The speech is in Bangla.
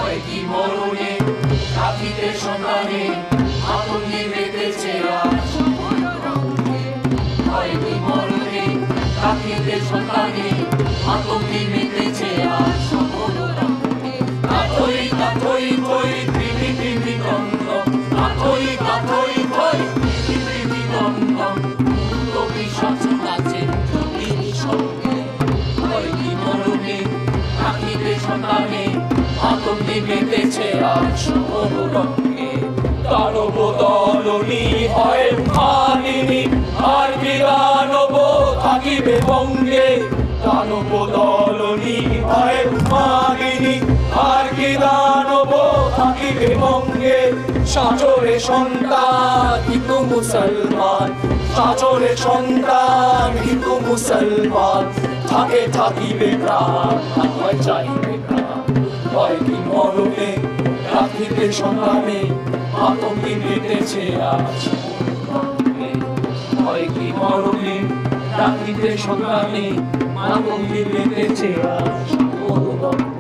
হয় কি মরণে রাখিতে সন্তানে আতঙ্কে মেতেছে আজ সকল রঙ্গে। হয় কি মরণে রাখিতে সন্তানে আতঙ্কে মেতেছে আজ সকল রঙ্গে। কাথই কাথই ভই কৃমি কৃমি দ্বন্দ্ব, কাথই কাথই ভই কৃমি কৃমি দ্বন্দ্ব, ভূত পিশাচ নাচে যোগিনী সঙ্গে। হয় কি মরণে রাখিতে সন্তানে আতঙ্কে মেতেছে আজ সকল রঙ্গে। দানব দলনী হয় ভাগিনী, আর কি দানব থাকিবে বঙ্গে। দানব দলনী হয় ভাগিনী, আর কি দানব থাকিবে বঙ্গে। সাজরে সন্তান হিন্দু মুসলমান, সাজরে সন্তান হিন্দু মুসলমান, থাকে থাকিবে প্রাণ হয় চাইবে প্রাণ। হয় কি মরণে রাখিতে সন্তানে আতঙ্কে মেতেছে আজ রঙ্গে। হয় কি মরণে রাখিতে সন্তানে আতঙ্কে মেতেছে আজ রঙ্গে।